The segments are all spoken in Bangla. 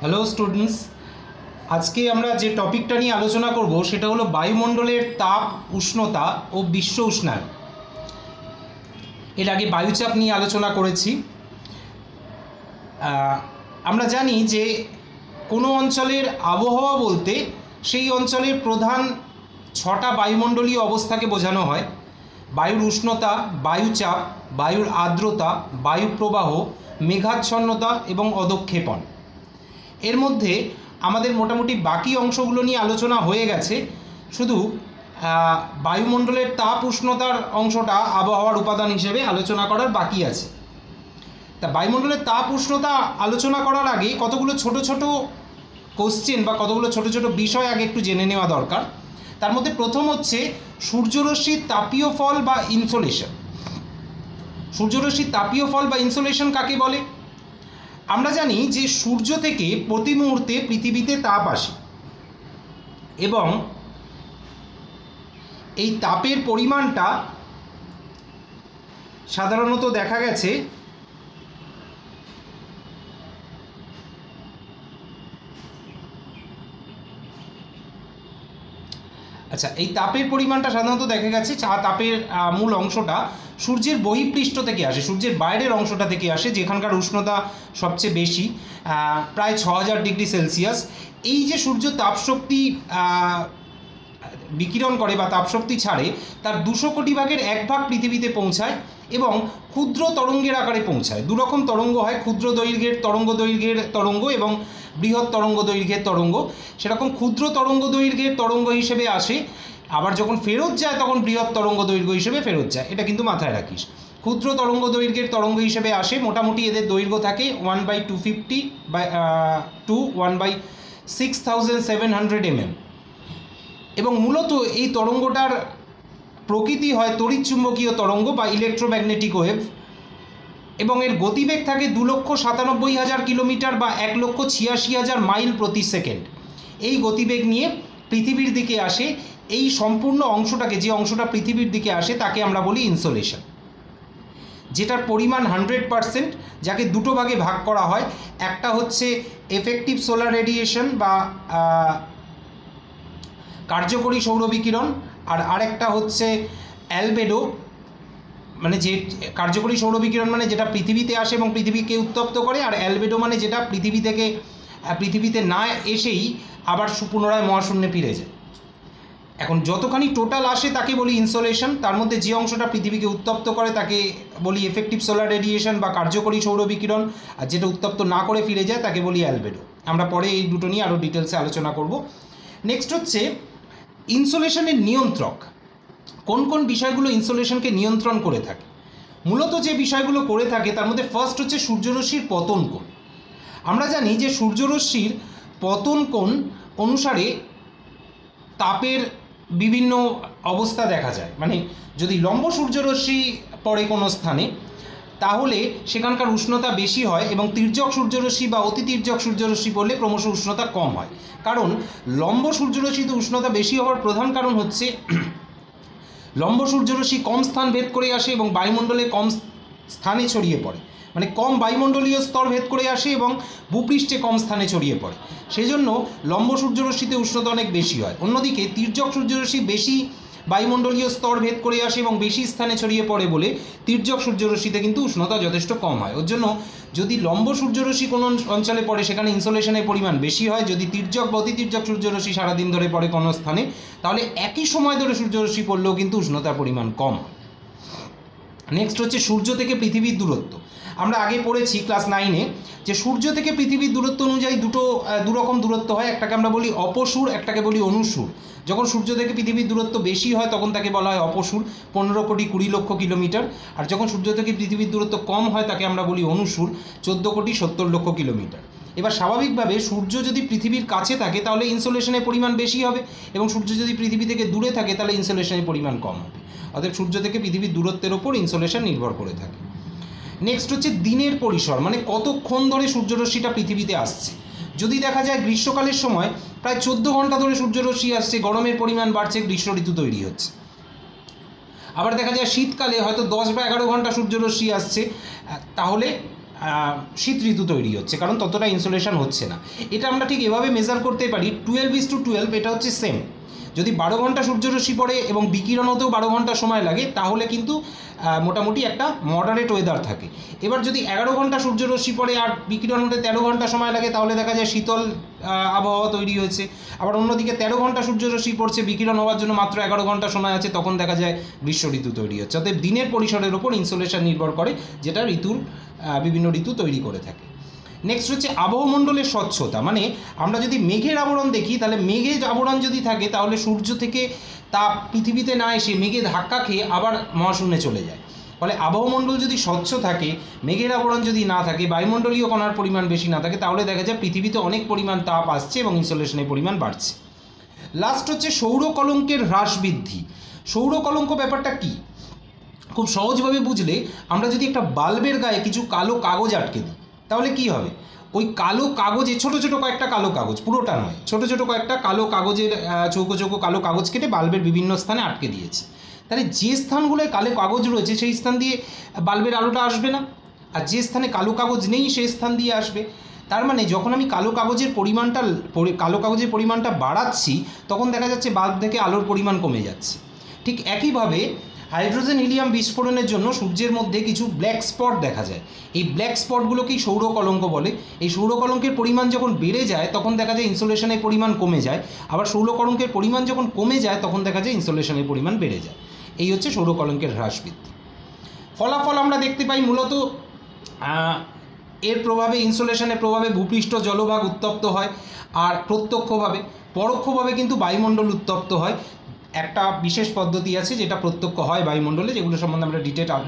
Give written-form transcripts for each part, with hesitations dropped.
হ্যালো স্টুডেন্টস, আজকে আমরা যে টপিকটা নিয়ে আলোচনা করব সেটা হলো বায়ুমণ্ডলের তাপ, উষ্ণতা ও বিশ্ব উষ্ণায়ন। এর আগে বায়ুচাপ নিয়ে আলোচনা করেছি। আমরা জানি যে কোনো অঞ্চলের আবহাওয়া বলতে সেই অঞ্চলের প্রধান 6টা বায়ুমণ্ডলীয় অবস্থাকে বোঝানো হয়। বায়ুর উষ্ণতা, বায়ুচাপ, বায়ুর আর্দ্রতা, বায়ু প্রবাহ, মেঘাচ্ছন্নতা এবং অধঃক্ষেপণ। এর মধ্যে আমাদের মোটামুটি বাকি অংশগুলো নিয়ে আলোচনা হয়ে গেছে, শুধু বায়ুমণ্ডলের তাপ উষ্ণতার অংশটা আবহাওয়ার উপাদান হিসেবে আলোচনা করার বাকি আছে। তা বায়ুমণ্ডলের তাপ উষ্ণতা আলোচনা করার আগে কতগুলো ছোট ছোট কোশ্চেন বা কতগুলো ছোট ছোট বিষয় আগে একটু জেনে নেওয়া দরকার। তার মধ্যে প্রথম হচ্ছে সূর্যরশ্মির তাপীয় ফল বা ইনসোলেশন। সূর্যরশ্মির তাপীয় ফল বা ইনসোলেশন কাকে বলে? আমরা জানি যে সূর্য থেকে প্রতি মুহূর্তে পৃথিবীতে তাপ আসে এবং এই তাপের পরিমাণটা সাধারণত দেখা গেছে এই তাপের পরিমাণটা সাধারণত দেখা গেছে তাপের মূল অংশটা সূর্যের বহিঃপৃষ্ঠ থেকে আসে, সূর্যের বাইরের অংশটা থেকে আসে, যেখানকার উষ্ণতা সবচেয়ে বেশি, প্রায় 6000 ডিগ্রি সেলসিয়াস। এই যে সূর্য তাপশক্তি বিকিরণ করে বা তাপশক্তি ছাড়ে, তার 200 কোটি ভাগের 1 ভাগ পৃথিবীতে পৌঁছায় এবং ক্ষুদ্র তরঙ্গের আকারে পৌঁছায়। দুরকম তরঙ্গ হয়, ক্ষুদ্র দৈর্ঘ্যের তরঙ্গ এবং বৃহৎ তরঙ্গ দৈর্ঘ্যের তরঙ্গ। সেরকম ক্ষুদ্র তরঙ্গ দৈর্ঘ্যের তরঙ্গ হিসেবে আসে, আবার যখন ফেরত যায় তখন বৃহৎ তরঙ্গ দৈর্ঘ্য হিসেবে ফেরত যায়। এটা কিন্তু মাথায় রাখিস। ক্ষুদ্র তরঙ্গ দৈর্ঘ্যের তরঙ্গ হিসেবে আসে, মোটামুটি এদের দৈর্ঘ্য থাকে 1/250 টু 1/6700 mm এবং মূলত এই তরঙ্গটার প্রকৃতি হয় তড়িৎচুম্বকীয় তরঙ্গ বা ইলেকট্রোম্যাগনেটিক ওয়েভ এবং এর গতিবেগ থাকে 2,97,000 কিলোমিটার বা 1,86,000 মাইল প্রতি সেকেন্ড। এই গতিবেগ নিয়ে পৃথিবীর দিকে আসে। এই সম্পূর্ণ অংশটাকে, যে অংশটা পৃথিবীর দিকে আসে, তাকে আমরা বলি ইনসোলেশন, যেটার পরিমাণ 100%, যাকে দুটো ভাগে ভাগ করা হয়। একটা হচ্ছে এফেক্টিভ সোলার রেডিয়েশন বা কার্যকরী সৌরবিকিরণ, আর আরেকটা হচ্ছে অ্যালবেডো, মানে যে কার্যকরী সৌরবিকিরণ মানে যেটা পৃথিবীতে আসে এবং পৃথিবীকে উত্তপ্ত করে, আর অ্যালবেডো মানে যেটা পৃথিবীতে না এসেই আবার পুনরায় মহাশূন্যে ফিরে যায়। এখন যতখানি টোটাল আসে তাকে বলি ইনসোলেশন, তার মধ্যে যে অংশটা পৃথিবীকে উত্তপ্ত করে তাকে বলি এফেক্টিভ সোলার রেডিয়েশন বা কার্যকরী সৌরবিকিরণ, আর যেটা উত্তপ্ত না করে ফিরে যায় তাকে বলি অ্যালবেডো। আমরা পরে এই দুটো নিয়ে আরও ডিটেলসে আলোচনা করব। নেক্সট হচ্ছে ইনসোলেশনের নিয়ন্ত্রক। কোন কোন বিষয়গুলো ইনসোলেশনকে নিয়ন্ত্রণ করে থাকে? মূলত যে বিষয়গুলো করে থাকে তার মধ্যে ফার্স্ট হচ্ছে সূর্যরশ্মির পতন কোণ। আমরা জানি যে সূর্যরশ্মির পতন কোণ অনুসারে তাপের বিভিন্ন অবস্থা দেখা যায়। মানে যদি লম্ব সূর্যরশ্মি পড়ে কোনো স্থানে, তাহলে সেখানকার উষ্ণতা বেশি হয় এবং তির্যক সূর্যরশ্মি বা অতি তির্যক সূর্যরশ্মি পড়লে ক্রমশ উষ্ণতা কম হয়। কারণ লম্ব সূর্যরশ্মিতে উষ্ণতা বেশি হওয়ার প্রধান কারণ হচ্ছে লম্ব সূর্যরশ্মি কম স্থান ভেদ করে আসে এবং বায়ুমণ্ডলে কম স্থানে ছড়িয়ে পড়ে, মানে কম বায়ুমণ্ডলীয় স্তর ভেদ করে আসে এবং ভূপৃষ্ঠে কম স্থানে ছড়িয়ে পড়ে। সেই জন্য লম্ব সূর্যরশ্মিতে উষ্ণতা অনেক বেশি হয়। অন্যদিকে তির্যক সূর্যরশ্মি বেশি বায়ুমণ্ডলীয় স্তর ভেদ করে আসে এবং বেশি স্থানে ছড়িয়ে পড়ে বলে তির্যক সূর্যরশ্মিতে কিন্তু উষ্ণতা যথেষ্ট কম হয়। ওর জন্য যদি লম্ব সূর্যরশ্মি কোনো অঞ্চলে পড়ে সেখানে ইনসোলেশনের পরিমাণ বেশি হয়। যদি তির্যক বা অতি তির্যক সূর্যরশ্মি সারাদিন ধরে পড়ে কোনো স্থানে, তাহলে একই সময় ধরে সূর্যরশ্মি পড়লেও কিন্তু উষ্ণতার পরিমাণ কম হয়। নেক্সট হচ্ছে সূর্য থেকে পৃথিবীর দূরত্ব। আমরা আগে পড়েছি ক্লাস 9-এ যে সূর্য থেকে পৃথিবীর দূরত্ব অনুযায়ী দুরকম দূরত্ব হয়। একটাকে আমরা বলি অপসূর, একটাকে বলি অনুসূর। যখন সূর্য থেকে পৃথিবীর দূরত্ব বেশি হয় তখন তাকে বলা হয় অপসূর, 15 কোটি 20 লক্ষ কিলোমিটার। আর যখন সূর্য থেকে পৃথিবীর দূরত্ব কম হয় তাকে আমরা বলি অনুসূর, 14 কোটি 70 লক্ষ কিলোমিটার। এবার স্বাভাবিকভাবে সূর্য যদি পৃথিবীর কাছে থাকে তাহলে ইনসোলেশনের পরিমাণ বেশি হবে এবং সূর্য যদি পৃথিবী থেকে দূরে থাকে তাহলে ইনসোলেশনের পরিমাণ কম হবে। অর্থাৎ সূর্য থেকে পৃথিবীর দূরত্বের ওপর ইনসোলেশন নির্ভর করে থাকে। নেক্সট হচ্ছে দিনের পরিসর, মানে কতক্ষণ ধরে সূর্যরশ্মিটা পৃথিবীতে আসছে। যদি দেখা যায় গ্রীষ্মকালের সময় প্রায় 14 ঘন্টা ধরে সূর্যরশ্মি আসছে, গরমের পরিমাণ বাড়ছে, গ্রীষ্ম ঋতু তৈরি হচ্ছে। আবার দেখা যায় শীতকালে হয়তো 10 বা 11 ঘন্টা সূর্যরশ্মি আসছে, তাহলে শীত ঋতু তৈরি হচ্ছে, কারণ ততটা ইনসোলেশন হচ্ছে না। এটা আমরা ঠিক এভাবে মেজার করতে পারি, 12:12, এটা হচ্ছে সেম। যদি 12 ঘন্টা সূর্যরশ্মি পড়ে এবং বিকিরণ হতেও 12 ঘন্টা সময় লাগে, তাহলে কিন্তু মোটামুটি একটা মডারেট ওয়েদার থাকে। এবার যদি 11 ঘন্টা সূর্যরশ্মি পড়ে আর বিকিরণ হতে 13 ঘন্টা সময় লাগে, তাহলে দেখা যায় শীতল আবহাওয়া তৈরি হয়েছে। আবার অন্যদিকে 13 ঘন্টা সূর্যরশ্মি পড়ছে, বিকিরণ হওয়ার জন্য মাত্র 11 ঘন্টা সময় আছে, তখন দেখা যায় গ্রীষ্ম ঋতু তৈরি হচ্ছে। অর্থাৎ দিনের পরিসরের ওপর ইনসোলেশন নির্ভর করে, যেটা বিভিন্ন ঋতু তৈরি করে থাকে। নেক্সট হচ্ছে আবহমণ্ডলের স্বচ্ছতা, মানে আমরা যদি মেঘের আবরণ দেখি, তাহলে মেঘের আবরণ যদি থাকে, তাহলে সূর্য থেকে তাপ পৃথিবীতে না এসে মেঘে ধাক্কা খেয়ে আবার মহাশূন্যে চলে যায়। ফলে আবহমণ্ডল যদি স্বচ্ছ থাকে, মেঘের আবরণ যদি না থাকে, বায়ুমণ্ডলীয় কণার পরিমাণ বেশি না থাকে, তাহলে দেখা যায় পৃথিবীতে অনেক পরিমাণ তাপ আসছে এবং ইনসোলেশনের পরিমাণ বাড়ছে। লাস্ট হচ্ছে সৌর কলঙ্কের হ্রাস বৃদ্ধি। সৌর কলঙ্ক ব্যাপারটা কী? খুব সহজভাবে বুঝলে, আমরা যদি একটা বাল্বের গায়ে কিছু কালো কাগজ আটকে দিই, তাহলে কি হবে? ওই কালো কাগজে ছোটো ছোটো কয়েকটা কালো কাগজ, পুরোটা নয়, ছোটো ছোটো কয়েকটা কালো কাগজের চৌকো চৌকো কালো কাগজ কেটে বাল্বের বিভিন্ন স্থানে আটকে দিয়েছে। তাহলে যে স্থানগুলোয় কালো কাগজ রয়েছে সেই স্থান দিয়ে বাল্বের আলোটা আসবে না, আর যে স্থানে কালো কাগজ নেই সেই স্থান দিয়ে আসবে। তার মানে যখন আমি কালো কাগজের পরিমাণটা বাড়াচ্ছি, তখন দেখা যাচ্ছে বাল্ব থেকে আলোর পরিমাণ কমে যাচ্ছে। ঠিক একইভাবে হাইড্রোজেন হিলিয়াম বিস্ফোরণের জন্য সূর্যের মধ্যে কিছু ব্ল্যাক স্পট দেখা যায়। এই ব্ল্যাক স্পটগুলোকেই সৌর কলঙ্ক বলে। এই সৌর কলঙ্কের পরিমাণ যখন বেড়ে যায়, তখন দেখা যায় ইনসোলেশনের পরিমাণ কমে যায়। আবার সৌর কলঙ্কের পরিমাণ যখন কমে যায়, তখন দেখা যায় ইনসোলেশনের পরিমাণ বেড়ে যায়। এই হচ্ছে সৌর কলঙ্কের হ্রাস বৃদ্ধি। ফলাফল আমরা দেখতে পাই মূলত এর প্রভাবে, ইনসোলেশনের প্রভাবে ভূপৃষ্ঠ জলভাগ উত্তপ্ত হয়, আর পরোক্ষভাবে কিন্তু বায়ুমণ্ডল উত্তপ্ত হয়। একটা বিশেষ পদ্ধতি আছে যেটা প্রত্যক্ষ হয় বায়ুমণ্ডলে, যেগুলো সম্বন্ধে আমরা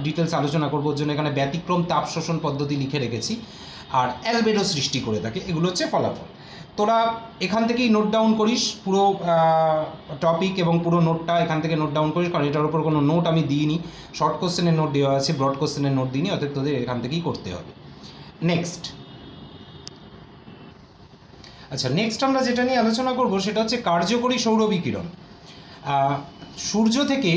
ডিটেলস আলোচনা করবো। ওর জন্য এখানে ব্যতিক্রম তাপ শোষণ পদ্ধতি লিখে রেখেছি, আর অ্যালবেডো সৃষ্টি করে থাকে। এগুলো হচ্ছে ফলাফল। তোরা এখান থেকেই নোট ডাউন করিস, পুরো টপিক এবং পুরো নোটটা এখান থেকে নোট ডাউন করিস, কারণ এটার উপর কোনো নোট আমি দিইনি। শর্ট কোশ্চেনের নোট দেওয়া আছে, ব্রড কোশ্চেনের নোট দিইনি, অর্থাৎ তোদের এখান থেকেই করতে হবে। নেক্সট আমরা যেটা নিয়ে আলোচনা করব সেটা হচ্ছে কার্যকরী সৌর বিকিরণ। সূর্য থেকে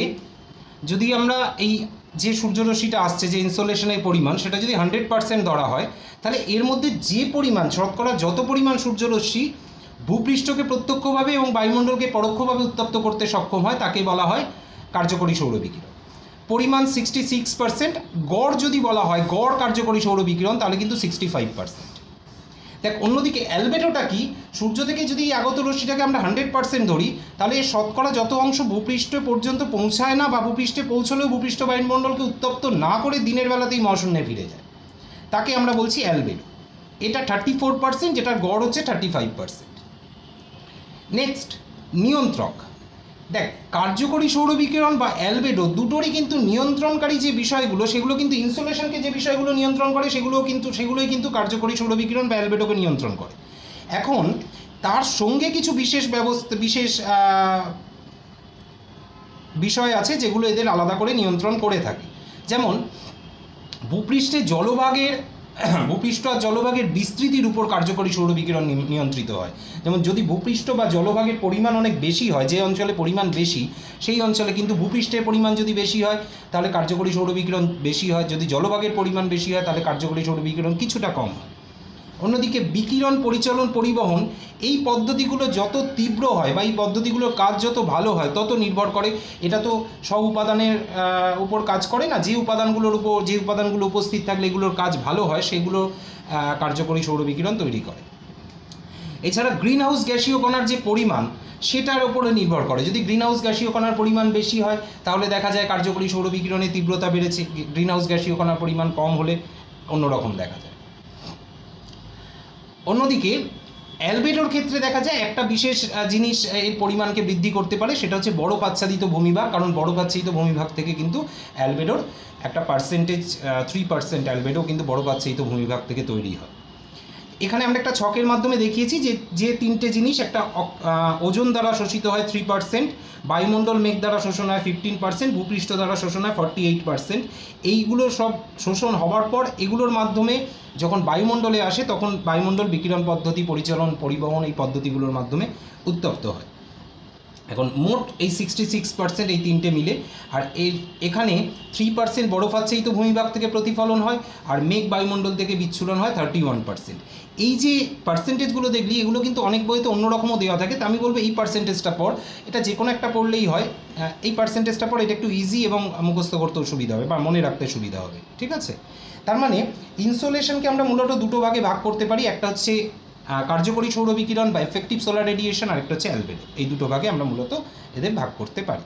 যদি আমরা এই যে সূর্যরশ্মিটা আসছে, যে ইনসোলেশনের পরিমাণ, সেটা যদি 100% ধরা হয়, তাহলে এর মধ্যে যে পরিমাণ, শতকরা যত পরিমাণ সূর্যরশ্মি ভূপৃষ্ঠকে প্রত্যক্ষভাবে এবং বায়ুমণ্ডলকে পরোক্ষভাবে উত্তপ্ত করতে সক্ষম হয়, তাকে বলা হয় কার্যকরী সৌর বিকিরণ। পরিমাণ 66%। গড় যদি বলা হয়, গড় কার্যকরী সৌর বিকিরণ, তাহলে কিন্তু 65%। দেখ, অন্যদিকে অ্যালবেডোটা কি? সূর্য থেকে যদি আগত রশ্মিটাকে আমরা 100% ধরি, তাহলে এর শতকরা যত অংশ ভূপৃষ্ঠ পর্যন্ত পৌঁছায় না, বা ভূপৃষ্ঠে পৌঁছলেও ভূপৃষ্ঠ বায়ুমণ্ডলকে উত্তপ্ত না করে দিনের বেলাতেই মহাশূন্যে ফিরে যায়, তাকে আমরা বলছি অ্যালবেডো। এটা 34%, যেটার গড় হচ্ছে 35%। নেক্সট, নিয়ন্ত্রক। দেখ, কার্যকরী সৌর বিকিরণ বা অ্যালবেডো দুটোরই কিন্তু নিয়ন্ত্রণকারী যে বিষয়গুলো, সেগুলো কিন্তু ইনসোলেশনকে যে বিষয়গুলো নিয়ন্ত্রণ করে, সেগুলোই কিন্তু কার্যকরী সৌর বিকিরণ বা অ্যালবেডোকে নিয়ন্ত্রণ করে। এখন তার সঙ্গে কিছু বিশেষ বিষয় আছে যেগুলো এদের আলাদা করে নিয়ন্ত্রণ করে থাকে। যেমন ভূপৃষ্ঠ আর জলভাগের বিস্তৃতির উপর কার্যকরী সৌর বিকিরণ নিয়ন্ত্রিত হয়। যেমন যদি ভূপৃষ্ঠ বা জলভাগের পরিমাণ অনেক বেশি হয়, যে অঞ্চলে পরিমাণ বেশি, সেই অঞ্চলে কিন্তু ভূপৃষ্ঠের পরিমাণ যদি বেশি হয়, তাহলে কার্যকরী সৌর বিকিরণ বেশি হয়। যদি জলভাগের পরিমাণ বেশি হয়, তাহলে কার্যকরী সৌর বিকিরণ কিছুটা কম হয়। অন্যদিকে বিকিরণ পরিচলন, পরিবহন, এই পদ্ধতিগুলো যত তীব্র হয় বা এই পদ্ধতিগুলোর কাজ যত ভালো হয়, তত নির্ভর করে। এটা তো সব উপাদানের উপর কাজ করে না, যে উপাদানগুলো উপস্থিত থাকলে এগুলোর কাজ ভালো হয়, সেগুলো কার্যকরী সৌর বিকিরণ তৈরি করে। এছাড়া গ্রিন হাউস গ্যাসীয় কণার যে পরিমাণ, সেটার উপরে নির্ভর করে। যদি গ্রিন হাউস গ্যাসীয় কণার পরিমাণ বেশি হয়, তাহলে দেখা যায় কার্যকরী সৌর বিকিরণের তীব্রতা বেড়েছে। গ্রিন হাউস গ্যাসীয় কণার পরিমাণ কম হলে অন্যরকম দেখা যায়। অন্যদিকে অ্যালবেডোর ক্ষেত্রে দেখা যায় একটা বিশেষ জিনিস এর পরিমাণকে বৃদ্ধি করতে পারে, সেটা হচ্ছে বরফ আচ্ছাদিত ভূমিভাগ। কারণ বরফ আচ্ছাদিত ভূমিভাগ থেকে কিন্তু অ্যালবেডোর একটা পার্সেন্টেজ, 3% অ্যালবেডো কিন্তু বরফ আচ্ছাদিত ভূমিভাগ থেকে তৈরি হয়। এখানে আমরা একটা ছকের মাধ্যমে দেখিয়েছি যে তিনটে জিনিস, একটা ওজোন দ্বারা শোষিত হয় 3%, বায়ুমণ্ডল মেঘ দ্বারা শোষণ হয় 15%, ভূপৃষ্ঠ দ্বারা শোষণ হয় 48%। এইগুলো সব শোষণ হওয়ার পর এগুলোর মাধ্যমে যখন বায়ুমণ্ডলে আসে, তখন বায়ুমণ্ডল বিকিরণ পদ্ধতি, পরিচলন, পরিবহন, এই পদ্ধতিগুলোর মাধ্যমে উত্তপ্ত হয়। এখন মোট এই 66% এই তিনটে মিলে, আর এখানে 3% বরফ আচ্ছাদিত তো ভূমিভাগ থেকে প্রতিফলন হয়, আর মেঘ বায়ুমণ্ডল থেকে বিচ্ছুরণ হয় 31%। এই যে পার্সেন্টেজগুলো দেখলি এগুলো কিন্তু অনেক বইতে অন্যরকমও দেওয়া থাকে, তো আমি বলবো এই পার্সেন্টেজটা পড়, এটা যে কোনো একটা পড়লেই হয়, এই পার্সেন্টেজটা পড়, এটা একটু ইজি এবং মুখস্থ করতেও সুবিধা হবে বা মনে রাখতে সুবিধা হবে, ঠিক আছে। তার মানে ইনসোলেশনকে আমরা মূলত দুটো ভাগে ভাগ করতে পারি, একটা হচ্ছে কার্যকরী সৌর বিকিরণ বা এফেক্টিভ সোলার রেডিয়েশন, আর একটা হচ্ছে অ্যালবেডো। এই দুটো ভাগে আমরা মূলত এদের ভাগ করতে পারি।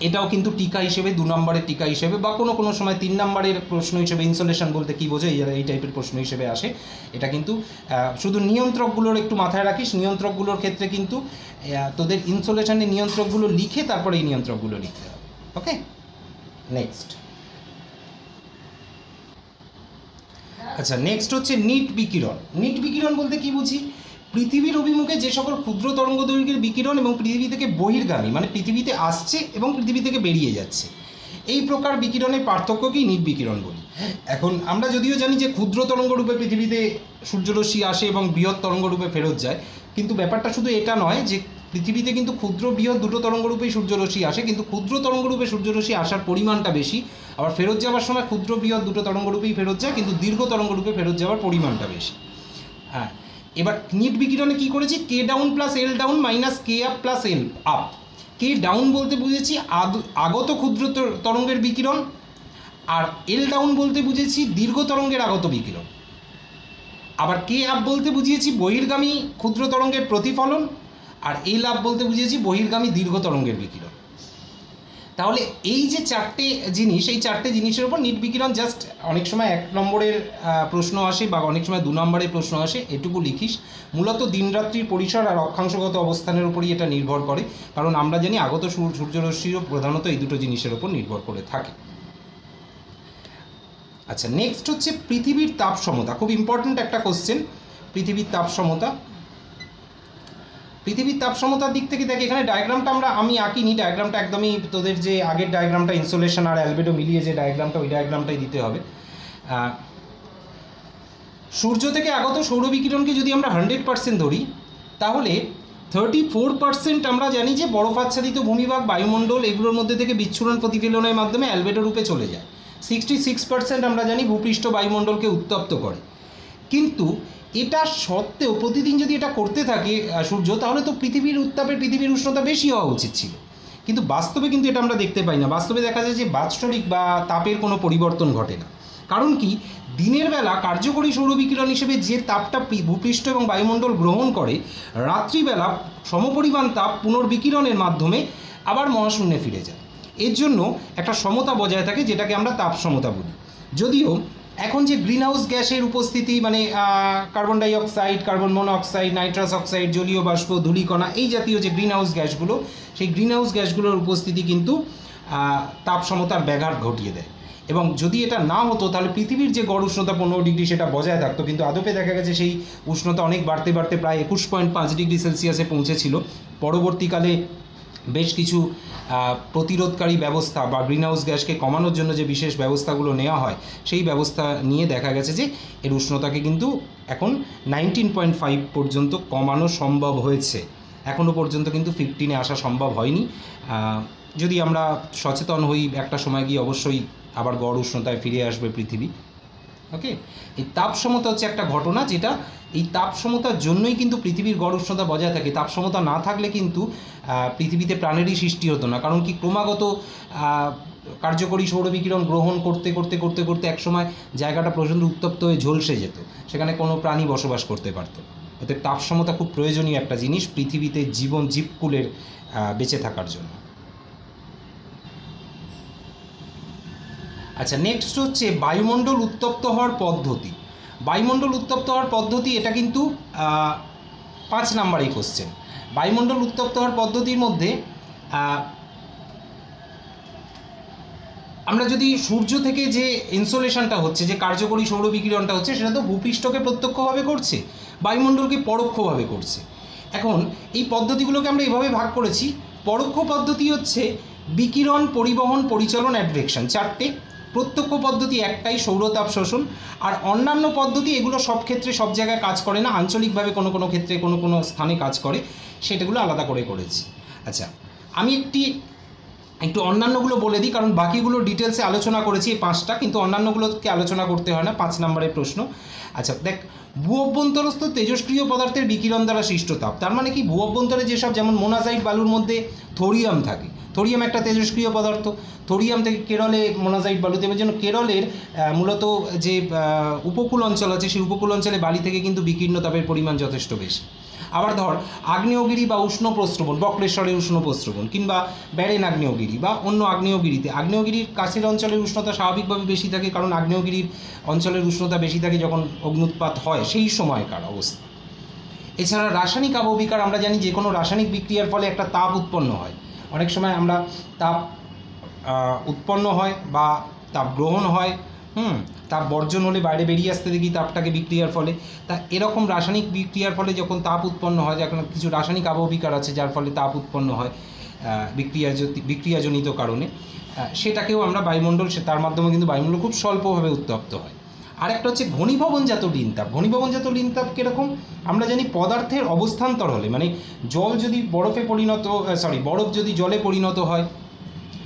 এটাও কিন্তু টিকা হিসেবে 2 নম্বরের টিকা হিসেবে বা কোনো কোনো সময় 3 নম্বরের প্রশ্ন হিসেবে ইনসোলেশন বলতে কী বোঝো এই টাইপের প্রশ্ন হিসেবে আসে। এটা কিন্তু শুধু নিয়ন্ত্রকগুলোর একটু মাথায় রাখিস, নিয়ন্ত্রকগুলোর ক্ষেত্রে কিন্তু তোদের ইনসোলেশনের নিয়ন্ত্রকগুলো লিখে তারপরে এই নিয়ন্ত্রকগুলো লিখতে হবে। ওকে, নেক্সট। আচ্ছা, নেক্সট হচ্ছে নিট বিকিরণ। নিট বিকিরণ বলতে কি বুঝি? পৃথিবীর অভিমুখে যে সকল ক্ষুদ্র তরঙ্গ দৈর্ঘ্যের বিকিরণ এবং পৃথিবী থেকে বহির্গামী, মানে পৃথিবীতে আসছে এবং পৃথিবী থেকে বেরিয়ে যাচ্ছে, এই প্রকার বিকিরণের পার্থক্যকেই নিট বিকিরণ বলি। এখন আমরা যদিও জানি যে ক্ষুদ্র তরঙ্গরূপে পৃথিবীতে সূর্যরশ্মি আসে এবং বৃহৎ তরঙ্গরূপে ফেরত যায়, কিন্তু ব্যাপারটা শুধু এটা নয় যে পৃথিবীতে কিন্তু ক্ষুদ্র বৃহৎ দুটো তরঙ্গরূপেই সূর্যরশ্মি আসে, কিন্তু ক্ষুদ্র তরঙ্গরূপে সূর্যরশ্মি আসার পরিমাণটা বেশি, আবার ফেরত যাওয়ার সময় ক্ষুদ্র বৃহৎ দুটো তরঙ্গরূপেই ফেরত যায়, কিন্তু দীর্ঘ তরঙ্গরূপে ফেরত যাওয়ার পরিমাণটা বেশি। হ্যাঁ, এবার নিট বিকিরণে কী করেছি? K down plus L down minus K up plus L up. K down বলতে বুঝেছি আগত ক্ষুদ্র তরঙ্গের বিকিরণ, আর এল ডাউন বলতে বুঝেছি দীর্ঘ তরঙ্গের আগত বিকিরণ। আবার কে আপ বলতে বুঝিয়েছি বহির্গামী ক্ষুদ্র তরঙ্গের প্রতিফলন, আর এল আপ বলতে বুঝিয়েছি বহির্গামী দীর্ঘ তরঙ্গের বিকিরণ। তাহলে এই যে চারটে জিনিস, এই চারটে জিনিসের উপর নিট বিকিরণ জাস্ট অনেক সময় 1 নম্বরের প্রশ্ন আসে বা অনেক সময় 2 নম্বরের প্রশ্ন আসে, এটুকু লিখিস। মূলত দিনরাত্রির পরিসর আর অক্ষাংশগত অবস্থানের উপরই এটা নির্ভর করে, কারণ আমরা জানি আগত সূর্যরশ্মিও প্রধানত এই দুটো জিনিসের উপর নির্ভর করে থাকে। আচ্ছা, নেক্সট হচ্ছে পৃথিবীর তাপ সমতা। খুব ইম্পর্ট্যান্ট একটা কোশ্চেন, পৃথিবীর তাপ সমতা। পৃথিবীর তাপ সমতার দিক থেকে দেখ, এখানে ডায়াগ্রামটা আমি আঁকিনি, ডায়াগ্রামটা একদমই তোদের যে আগের ডায়াগ্রামটা ইনসোলেশন আর অ্যালবেডো মিলিয়ে যে ডায়াগ্রামটা, ওই ডায়াগ্রামটাই দিতে হবে। সূর্য থেকে আগত সৌরবিকিরণকে যদি আমরা 100% ধরি, তাহলে 34% আমরা জানি যে বরফাচ্ছাদিত ভূমিভাগ, বায়ুমণ্ডল, এগুলোর মধ্যে থেকে বিচ্ছুরণ প্রতিফলনের মাধ্যমে অ্যালবেডো রূপে চলে যায়। 66% আমরা জানি ভূপৃষ্ঠ বায়ুমণ্ডলকে উত্তপ্ত করে। কিন্তু এটা সত্ত্বেও প্রতিদিন যদি এটা করতে থাকে সূর্য, তাহলে তো পৃথিবীর উত্তাপে পৃথিবীর উষ্ণতা বেশি হওয়া উচিত ছিল, কিন্তু বাস্তবে কিন্তু এটা আমরা দেখতে পাই না। বাস্তবে দেখা যায় যে বাৎসরিক বা তাপের কোনো পরিবর্তন ঘটে না। কারণ কি? দিনের বেলা কার্যকরী সৌরবিকিরণ হিসেবে যে তাপটা ভূপৃষ্ঠ এবং বায়ুমণ্ডল গ্রহণ করে, রাত্রিবেলা সমপরিমাণ তাপ পুনর্বিকিরণের মাধ্যমে আবার মহাশূন্যে ফিরে যায়। এর জন্য একটা সমতা বজায় থাকে, যেটাকে আমরা তাপ সমতা বলি। যদিও এখন যে গ্রিনহাউস গ্যাসের উপস্থিতি, মানে কার্বন ডাই অক্সাইড, কার্বন মনোঅক্সাইড, নাইট্রাস অক্সাইড, জলীয় বাষ্প, ধূলিকণা, এই জাতীয় যে গ্রিনহাউস গ্যাসগুলো, সেই গ্রিনহাউস গ্যাসগুলোর উপস্থিতি কিন্তু তাপ সমতার ব্যাঘাত ঘটিয়ে দেয়। এবং যদি এটা না হতো, তাহলে পৃথিবীর যে গড় উষ্ণতা 15 ডিগ্রি সেটা বজায় থাকতো, কিন্তু আদপে দেখা গেছে সেই উষ্ণতা অনেক বাড়তে বাড়তে প্রায় 21.5 ডিগ্রি সেলসিয়াসে পৌঁছেছিল। পরবর্তীকালে বেশ কিছু প্রতিরোধকারী ব্যবস্থা বা গ্রিনহাউস গ্যাসকে কমানোর জন্য যে বিশেষ ব্যবস্থাগুলো নেওয়া হয়, সেই ব্যবস্থা নিয়ে দেখা গেছে যে এর উষ্ণতাকে কিন্তু এখন 19.5 পর্যন্ত কমানো সম্ভব হয়েছে। এখনও পর্যন্ত কিন্তু 15-এ আসা সম্ভব হয়নি। যদি আমরা সচেতন হই, একটা সময় গিয়ে অবশ্যই আবার গড় উষ্ণতায় ফিরে আসবে পৃথিবী। ওকে, এই তাপ সমতা হচ্ছে একটা ঘটনা, যেটা এই তাপ সমতার জন্যই কিন্তু পৃথিবীর গড় উষ্ণতা বজায় থাকে। তাপ সমতা না থাকলে কিন্তু পৃথিবীতে প্রাণেরই সৃষ্টি হতো না। কারণ কি? ক্রমাগত কার্যকরী সৌরবিকিরণ গ্রহণ করতে করতে করতে করতে একসময় জায়গাটা প্রচণ্ড উত্তপ্ত হয়ে ঝলসে যেত, সেখানে কোনো প্রাণী বসবাস করতে পারত। অর্থাৎ তাপ সমতা খুব প্রয়োজনীয় একটা জিনিস পৃথিবীতে জীবকুলের বেঁচে থাকার জন্য। আচ্ছা, নেক্সট হচ্ছে বায়ুমণ্ডল উত্তপ্ত হওয়ার পদ্ধতি। বায়ুমণ্ডল উত্তপ্ত হওয়ার পদ্ধতি, এটা কিন্তু 5 নাম্বারের কোশ্চেন। বায়ুমণ্ডল উত্তপ্ত হওয়ার পদ্ধতির মধ্যে আমরা যদি সূর্য থেকে যে ইনসোলেশনটা হচ্ছে, যে কার্যকরী সৌরবিকিরণটা হচ্ছে, সেটা তো ভূপৃষ্ঠকে প্রত্যক্ষভাবে করছে, বায়ুমণ্ডলকে পরোক্ষভাবে করছে। এখন এই পদ্ধতিগুলোকে আমরা এভাবে ভাগ করেছি। পরোক্ষ পদ্ধতি হচ্ছে বিকিরণ, পরিবহন, পরিচালন, অ্যাডভেকশন, 4টে। প্রত্যক্ষ পদ্ধতি একটাই, সৌরতাপ শোষণ। আর অন্যান্য পদ্ধতি এগুলো সব ক্ষেত্রে সব জায়গায় কাজ করে না, আঞ্চলিকভাবে কোনো কোনো ক্ষেত্রে কোনো কোনো স্থানে কাজ করে, সেটাগুলো আলাদা করে করেছি। আচ্ছা, আমি একটু অন্যান্যগুলো বলে দিই, কারণ বাকিগুলো ডিটেলসে আলোচনা করেছি এই 5টা, কিন্তু অন্যান্যগুলোকে আলোচনা করতে হয় না, 5 নম্বরের প্রশ্ন। আচ্ছা দেখ, ভূ অভ্যন্তরস্থ তেজস্ক্রিয় পদার্থের বিকিরণ দ্বারা সৃষ্ট তাপ, তার মানে কি, ভূ অভ্যন্তরে যেসব, যেমন মোনাজাইট বালুর মধ্যে থোরিয়াম থাকে, থোরিয়াম একটা তেজস্ক্রিয় পদার্থ, থোরিয়াম থেকে কেরলে মোনাজাইট বালুতে, এর জন্য কেরলের মূলত যে উপকূল অঞ্চল আছে সেই উপকূল অঞ্চলে বালি থেকে কিন্তু বিকীর্ণ তাপের পরিমাণ যথেষ্ট বেশি। আবার ধর আগ্নেয়গিরি বা উষ্ণ প্রস্রবণ, বক্রেশ্বরের উষ্ণ প্রস্রবণ, কিংবা ব্যারেন আগ্নেয়গিরি বা অন্য আগ্নেয়গিরিতে, আগ্নেয়গিরির কাছের অঞ্চলের উষ্ণতা স্বাভাবিকভাবে বেশি থাকে, কারণ আগ্নেয়গিরির অঞ্চলের উষ্ণতা বেশি থাকে যখন অগ্নুৎপাত হয় সেই সময়কার অবস্থা। এছাড়া রাসায়নিক আবহবিকার, আমরা জানি যে কোনো রাসায়নিক বিক্রিয়ার ফলে একটা তাপ উৎপন্ন হয়, অনেক সময় আমরা তাপ উৎপন্ন হয় বা তাপ গ্রহণ হয়, তাপ বর্জন হলে বাইরে বেরিয়ে আসতে দেখি তাপটাকে বিক্রিয়ার ফলে। তা এরকম রাসায়নিক বিক্রিয়ার ফলে যখন তাপ উৎপন্ন হয়, যখন কিছু রাসায়নিক আবহবিকার আছে যার ফলে তাপ উৎপন্ন হয় বিক্রিয়াজনিত কারণে, সেটাকেও আমরা বায়ুমণ্ডল, তার মাধ্যমে কিন্তু বায়ুমণ্ডল খুব স্বল্পভাবে উত্তপ্ত হয়। আরেকটা হচ্ছে ঘনীভবনজাত ঋণতাপ। ঘনীভবনজাত ঋণতাপ কীরকম, আমরা জানি পদার্থের অবস্থান্তর হলে, মানে জল যদি বরফ যদি জলে পরিণত হয়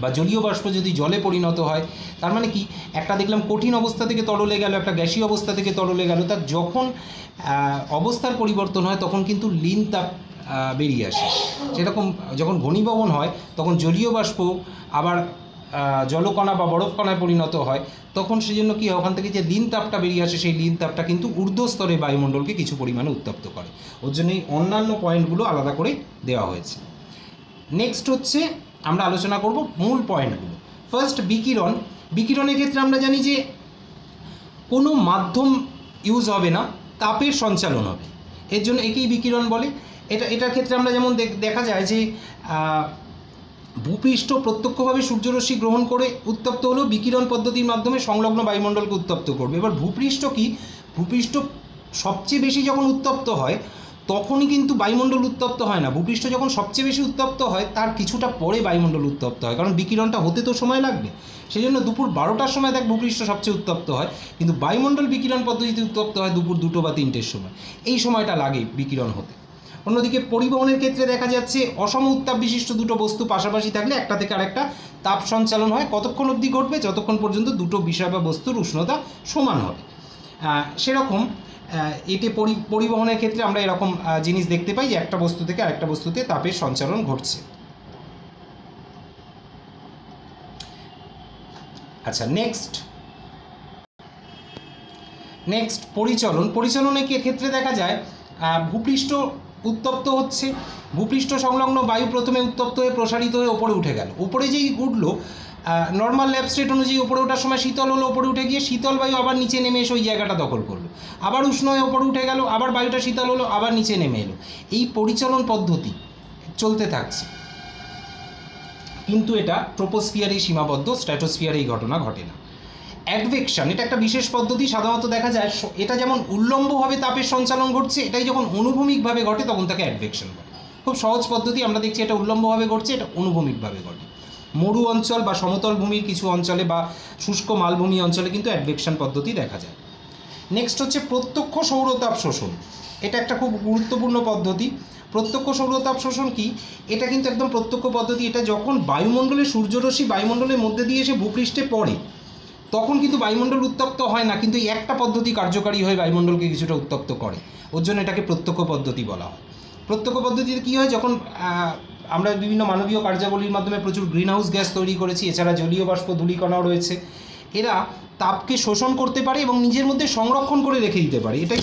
বা জলীয় বাষ্প যদি জলে পরিণত হয়, তার মানে কি, একটা দেখলাম কঠিন অবস্থা থেকে তরলে গেল, একটা গ্যাসীয় অবস্থা থেকে তরলে গেল, তার যখন অবস্থার পরিবর্তন হয় তখন কিন্তু ঋণতাপ বেরিয়ে আসে। সেরকম যখন ঘনীভবন হয় তখন জলীয় বাষ্প আবার জলকণা বা বরফকণায় পরিণত হয়, তখন সেজন্য কি ওখান থেকে যে ঋণতাপটা বেরিয়ে আসে, সেই ঋণতাপটা কিন্তু ঊর্ধ্বস্তরে বায়ুমণ্ডলকে কিছু পরিমাণে উত্তপ্ত করে। ওর জন্য এই অন্যান্য পয়েন্টগুলো আলাদা করে দেওয়া হয়েছে। নেক্সট হচ্ছে আমরা আলোচনা করব মূল পয়েন্টগুলো। ফার্স্ট, বিকিরণ। বিকিরণের ক্ষেত্রে আমরা জানি যে কোনো মাধ্যম ইউজ হবে না, তাপের সঞ্চালন হবে, এর জন্য একেই বিকিরণ বলে। এটার ক্ষেত্রে আমরা যেমন দেখা যায় যে ভূপৃষ্ঠ প্রত্যক্ষভাবে সূর্যরশ্মি গ্রহণ করে উত্তপ্ত হলেও বিকিরণ পদ্ধতির মাধ্যমে সংলগ্ন বায়ুমণ্ডলকে উত্তপ্ত করবে। এবার ভূপৃষ্ঠ কি, ভূপৃষ্ঠ সবচেয়ে বেশি যখন উত্তপ্ত হয় তখনই কিন্তু বায়ুমণ্ডল উত্তপ্ত হয় না। ভূপৃষ্ঠ যখন সবচেয়ে বেশি উত্তপ্ত হয় তার কিছুটা পরে বায়ুমণ্ডল উত্তপ্ত হয়, কারণ বিকিরণটা হতে তো সময় লাগবে। সেই জন্য দুপুর 12টার সময় দেখ ভূপৃষ্ঠ সবচেয়ে উত্তপ্ত হয়, কিন্তু বায়ুমণ্ডল বিকিরণ পদ্ধতিতে উত্তপ্ত হয় দুপুর 2টো বা 3টের সময়, এই সময়টা লাগে বিকিরণ হতে। অন্যদিকে পরিবহনের ক্ষেত্রে দেখা যাচ্ছে অসম উত্তাপ বিশিষ্ট দুটো বস্তু পাশাপাশি থাকলে একটা থেকে আরেকটা তাপ সঞ্চালন হয়, কতক্ষণ অবধি ঘটবে, যতক্ষণ পর্যন্ত দুটো বিষয় বা বস্তুর উষ্ণতা সমান হবে। সেরকম এতে পরিবহনের ক্ষেত্রে আমরা এরকম জিনিস দেখতে পাই যে একটা বস্তু থেকে আরেকটা বস্তুতে তাপের সঞ্চালন ঘটছে। আচ্ছা, নেক্সট পরিচলন। পরিচলনের ক্ষেত্রে দেখা যায় ভূপৃষ্ঠ উত্তপ্ত হচ্ছে, ভূপৃষ্ঠ সংলগ্ন বায়ু প্রথমে উত্তপ্ত হয়ে প্রসারিত হয়ে ওপরে উঠে গেল, ওপরে যেই উঠলো নর্মাল ল্যাব স্টেট অনুযায়ী ওপরে ওঠার সময় শীতল হলো, ওপরে উঠে গিয়ে শীতল বায়ু আবার নিচে নেমে এসে ওই জায়গাটা দখল করলো, আবার উষ্ণ হয়ে ওপরে উঠে গেল, আবার বায়ুটা শীতল হলো, আবার নিচে নেমে এলো। এই পরিচলন পদ্ধতি চলতে থাকছে, কিন্তু এটা ট্রোপোস্ফিয়ারেই সীমাবদ্ধ, স্ট্র্যাটোস্ফিয়ারে এই ঘটনা ঘটে না। অ্যাডভেকশন, এটা একটা বিশেষ পদ্ধতি, সাধারণত দেখা যায় এটা যেমন উল্লম্বভাবে তাপের সঞ্চালন ঘটছে, এটাই যখন অনুভূমিকভাবে ঘটে তখন তাকে অ্যাডভেকশন বলে। খুব সহজ পদ্ধতি, আমরা দেখছি এটা উল্লম্বভাবে ঘটছে, এটা অনুভূমিকভাবে ঘটে। মরু অঞ্চল বা সমতল ভূমির কিছু অঞ্চলে বা শুষ্ক মালভূমি অঞ্চলে কিন্তু অ্যাডভেকশন পদ্ধতি দেখা যায়। নেক্সট হচ্ছে প্রত্যক্ষ সৌরতাপ শোষণ। এটা একটা খুব গুরুত্বপূর্ণ পদ্ধতি। প্রত্যক্ষ সৌরতাপ শোষণ কি, এটা কিন্তু একদম প্রত্যক্ষ পদ্ধতি। এটা যখন বায়ুমণ্ডলে সূর্যরশ্মি বায়ুমণ্ডলের মধ্যে দিয়ে এসে ভূপৃষ্ঠে পড়ে তখন কিন্তু বায়ুমণ্ডল উত্তপ্ত হয় না, কিন্তু এই একটা পদ্ধতি কার্যকারী হয়ে বায়ুমণ্ডলকে কিছুটা উত্তপ্ত করে, ওর জন্য এটাকে প্রত্যক্ষ পদ্ধতি বলা হয়। প্রত্যক্ষ পদ্ধতিতে কী হয়, যখন আমরা বিভিন্ন মানবীয় কার্যাবলীর মাধ্যমে প্রচুর গ্রিনহাউস গ্যাস তৈরি করেছি, এছাড়া জলীয় বাষ্প ধূলিকণাও রয়েছে, এরা তাপকে শোষণ করতে পারে এবং নিজের মধ্যে সংরক্ষণ করে রেখে দিতে পারে। এটাই